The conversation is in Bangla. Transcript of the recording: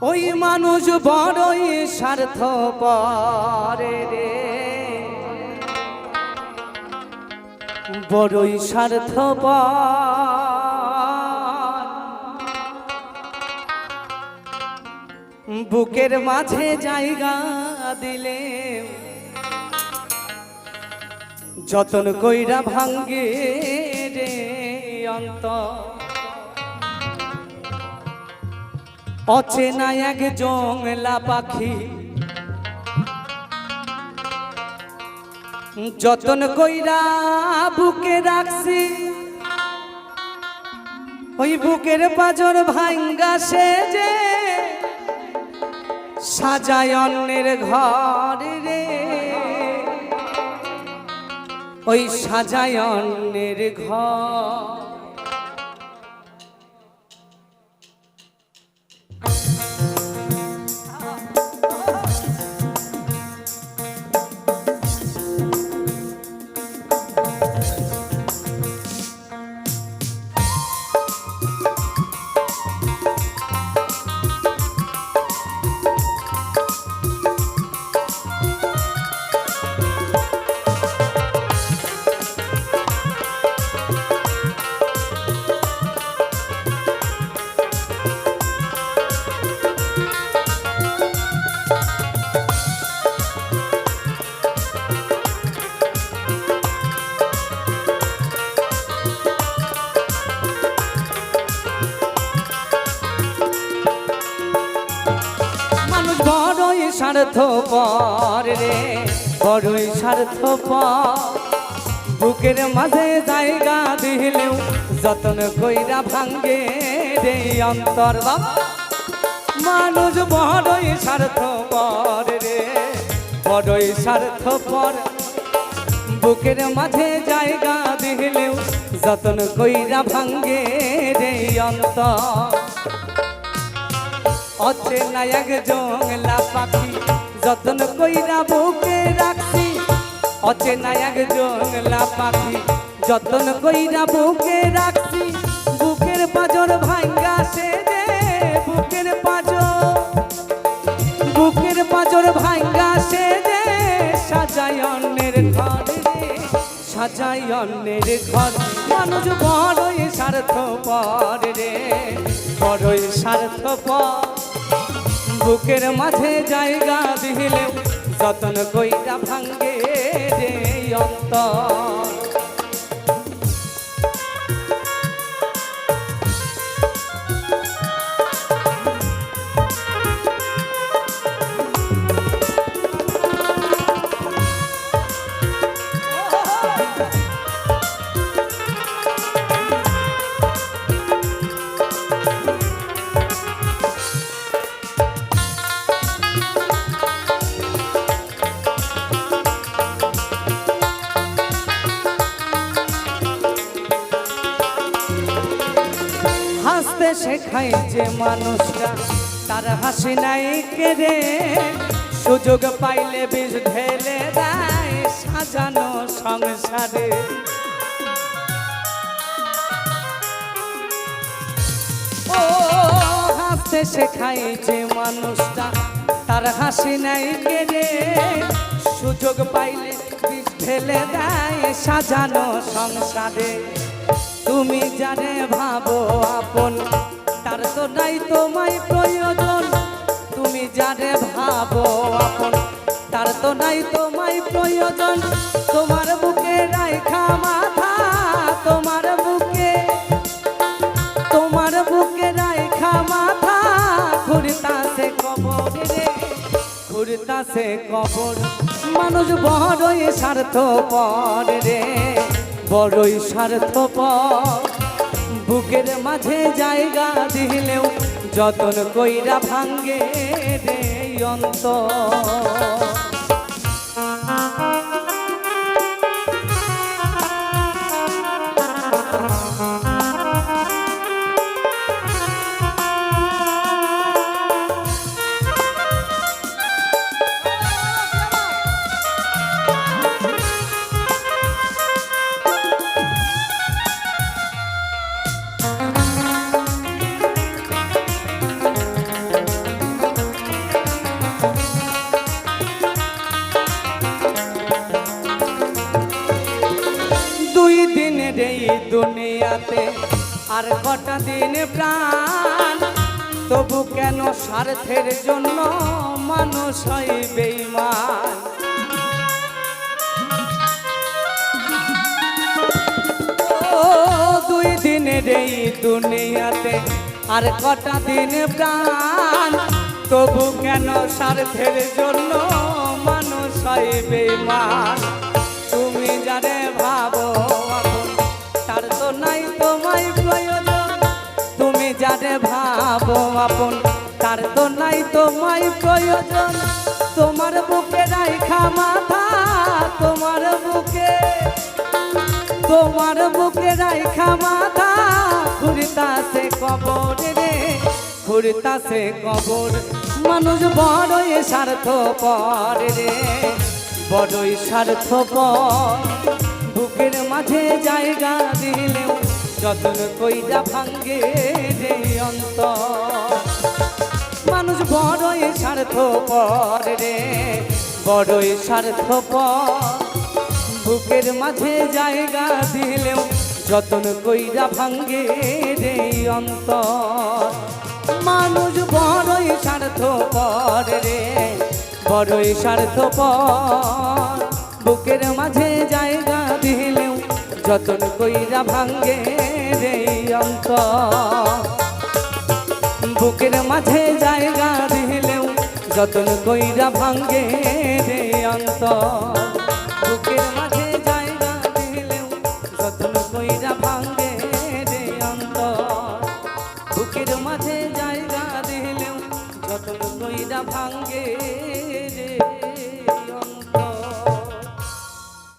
ওই মানুষ বড়ই স্বার্থপর রে, বড়ই স্বার্থপর। বুকের মাঝে জায়গা দিলে যতন কইরা ভাঙ্গে রে অন্তর। অচেনা এক জংলা পাখি যতন কইরা বুকে রাখছি, ওই বুকের পাজর ভাঙ্গা সে যে সাজায় অন্যের ঘর রে, ওই সাজায় অন্যের ঘর। বড়ই স্বার্থপর রে, বড়ই স্বার্থপর। বুকের মাঝে জায়গা দিলেও যতন কইরা ভাঙ্গে রে অন্তর। বাবা মানুষ বড়ই স্বার্থপর রে, বড়ই স্বার্থপর। বুকের মাঝে জায়গা দিলেও যতন কইরা ভাঙ্গে রে অন্তর। অচেনা এক জংলা পাখি যতন কইরা বুকে রাখছি, অচেনা এক জংলা পাখি যতন কইরা বুকে রাখছি। বুকের পাজর ভাঙ্গা সে যে বুকের পাজর ভাঙ্গা সে যে সাজায় অন্যের ঘর রে, সাজায় অন্যের ঘর। মানুষ বড়ই স্বার্থপর রে, বড়ই স্বার্থপর। বুকের মাঝে জায়গা দিলেও যতন কইরা ভাঙ্গে রে অন্তর। হাসতে শেখায় যে মানুষটা তার হাসি নাই কেড়ে, সুযোগ পাইলে বিষ ঢেলে দেয় সাজানো সংসারে। ও হাসতে শেখায় যে মানুষটা তার হাসি নাই কেড়ে, সুযোগ পাইলে বিষ ঢেলে দেয় সাজানো সংসারে। তুমি যারে ভাবো আপন তার তো নাই তোমায় প্রয়োজন, তুমি যারে ভাবো আপন তার তো নাই তোমায় প্রয়োজন। তোমার বুকে রাইখা মাথা, তোমার বুকে রাইখা মাথা ঘুরতাছে কবর রে, ঘুরতাছে কবর। মানুষ বড়ই স্বার্থপর রে, বড়ই স্বার্থপর। বুকের মাঝে জায়গা দিলেও যতন কইরা ভাঙ্গে রে অন্তর। দুনিয়াতে আর কটা দিন প্রাণ, তবু কেন স্বার্থের জন্য মানুষ হয় বেঈমান। ও দুই দিনের এই দুনিয়াতে আর কটা দিন প্রাণ, তবু কেন স্বার্থের জন্য মানুষ হয় বেঈমান। তুমি যারে ভাবো আপন তার তো নাই তোমায় প্রয়োজন, তুমি যারে ভাবো আপন তার তো নাই তোমায় প্রয়োজন। তোমার বুকে রাইখা মাথা, তোমার বুকে রাইখা মাথা, ঘুরতাছে কবর রে, ঘুরতাছে কবর। মানুষ বড়ই স্বার্থপর রে, বড়ই স্বার্থপর। বুকের মাঝে জায়গা দিলেও যতন কইরা ভাঙ্গে রে অন্তর। মানুষ বড়ই স্বার্থপর রে, বড়ই স্বার্থপর। বুকের মাঝে জায়গা দিলেও যতন কইরা ভাঙ্গে রে অন্তর। মানুষ বড়ই স্বার্থপর রে, বড়ই স্বার্থপর। বুকের মাঝে জায়গা দিলেও যতন কইরা ভাঙ্গে রে অন্তর। বুকের মাঝে জায়গা দিলেও যতন কইরা ভাঙ্গে রে অন্তর। বুকের মাঝে জায়গা দিলেও যতন কইরা ভাঙ্গে রে অন্তর। বুকের মাঝে জায়গা দিলেও যতন কইরা ভাঙ্গে